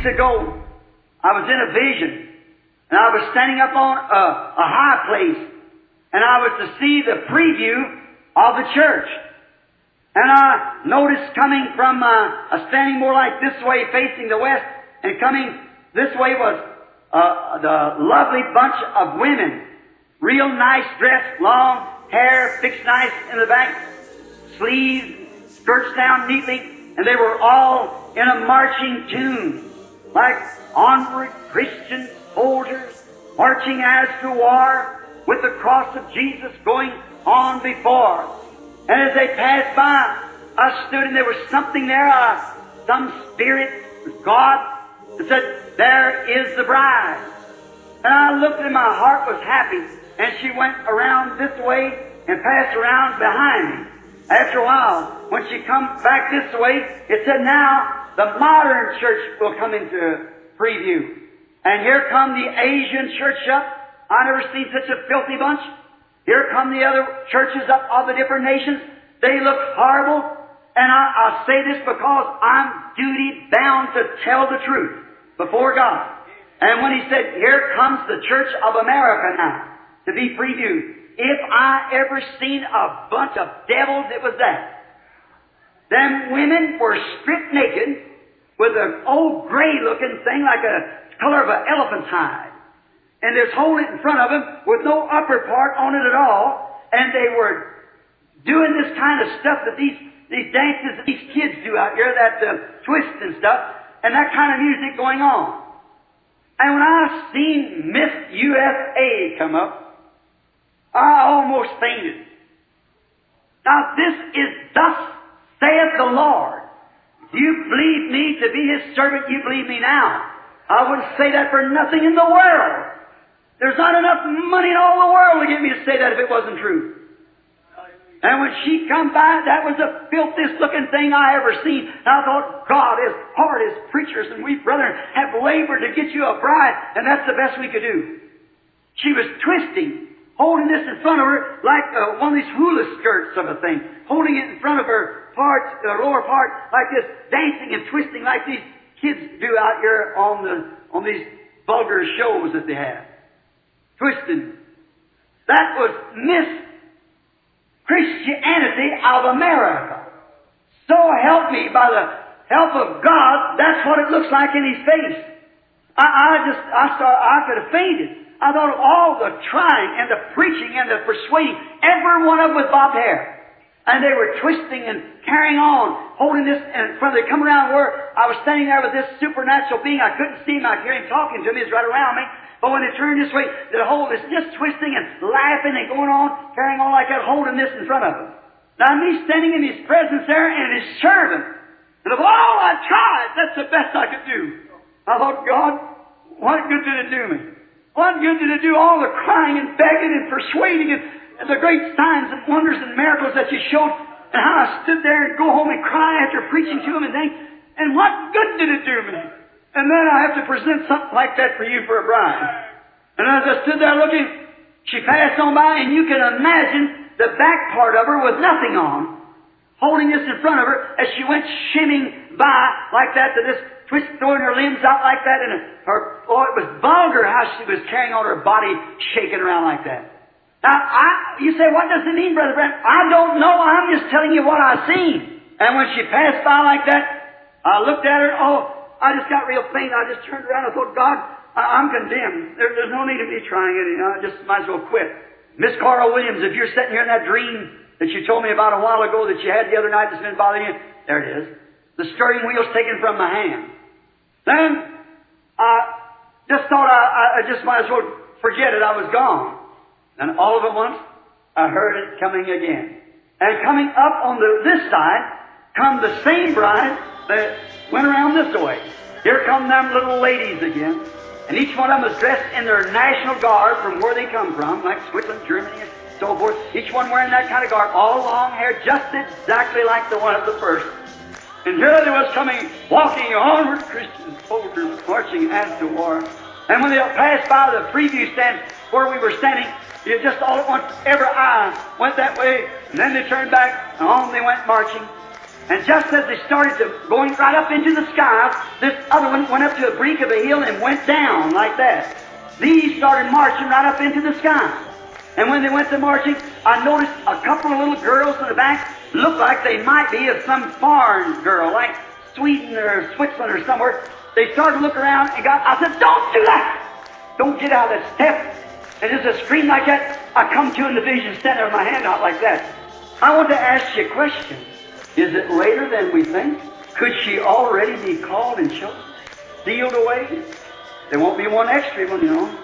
weeks ago, I was in a vision, and I was standing up on a high place, and I was to see the preview of the church. And I noticed coming from, standing more like this way, facing the west, and coming this way was the lovely bunch of women. Real nice dress, long hair, fixed nice in the back, sleeves, skirts down neatly, and they were all in a marching tune, like onward Christian soldiers marching as to war with the cross of Jesus going on before. And as they passed by, I stood and there was something there, some spirit, God, that said, there is the bride. And I looked and my heart was happy, and she went around this way and passed around behind me. After a while, when she come back this way, it said, now the modern church will come into preview. And here come the Asian church up. I never seen such a filthy bunch. Here come the other churches up of the different nations. They look horrible. And I say this because I'm duty bound to tell the truth before God. And when he said, here comes the Church of America now to be previewed, if I ever seen a bunch of devils, it was that. Them women were stripped naked with an old gray-looking thing like a color of an elephant's hide. And there's holding it in front of them with no upper part on it at all. And they were doing this kind of stuff that these dances that these kids do out here, that twist and stuff, and that kind of music going on. And when I seen Miss USA come up, I almost fainted. Now this is thus saith the Lord. If you believe me to be His servant, you believe me now. I wouldn't say that for nothing in the world. There's not enough money in all the world to get me to say that if it wasn't true. And when she come by, that was the filthiest looking thing I ever seen. And I thought, God, as hard as preachers and we brethren have labored to get you a bride, and that's the best we could do. She was twisting, holding this in front of her like one of these hula skirts of a thing, holding it in front of her parts, lower part, like this, dancing and twisting like these kids do out here on these vulgar shows that they have. Twisting. That was Miss Christianity of America. So help me, by the help of God, that's what it looks like in His face. I could have fainted. I thought of all the trying and the preaching and the persuading, every one of them with bobbed hair. And they were twisting and carrying on, holding this in front of them. They come around where I was standing there with this supernatural being. I couldn't see him. I could hear him talking to me. He's right around me. But when they turned this way, the whole is just twisting and laughing and going on, carrying on like that, holding this in front of them. Now me standing in His presence there and His servant. And of all I tried, that's the best I could do. I thought, God, what good did it do me? What good did it do all the crying and begging and persuading and the great signs and wonders and miracles that you showed, and how I stood there and go home and cry after preaching to Him and things, and what good did it do me? And then I have to present something like that for you for a bride. And as I stood there looking, she passed on by, and you can imagine the back part of her with nothing on, holding this in front of her as she went shimming by like that, to this twist, throwing her limbs out like that, and it was vulgar how she was carrying on her body, shaking around like that. Now, you say, what does it mean, Brother Brent? I don't know. I'm just telling you what I seen. And when she passed by like that, I looked at her. I just got real faint. I just turned around and thought, God, I'm condemned. There's no need of me trying it. I just might as well quit. Miss Carl Williams, if you're sitting here in that dream that you told me about a while ago that you had the other night that's been bothering you, there it is. The steering wheel's taken from my hand. Then I just thought I just might as well forget it. I was gone. And all of at once, I heard it coming again. And coming up on this side, come the same bride that went around this way. Here come them little ladies again. And each one of them was dressed in their national garb from where they come from, like Switzerland, Germany, and so forth. Each one wearing that kind of garb, all long hair, just exactly like the one of the first. And here they was coming, walking onward, Christian soldiers marching as to war. And when they passed by the preview stand where we were standing, you just all at once, every eye went that way, and then they turned back, and on they went marching. And just as they started to going right up into the skies, this other one went up to a brink of a hill and went down like that. These started marching right up into the sky. And when they went to marching, I noticed a couple of little girls in the back looked like they might be of some foreign girl, like Sweden or Switzerland or somewhere. They started to look around and I said, don't do that! Don't get out of that step. And just a scream like that, I come to in the vision, standing there with my hand out like that. I want to ask you a question. Is it later than we think? Could she already be called and chosen? Sealed away? There won't be one extra one, you know.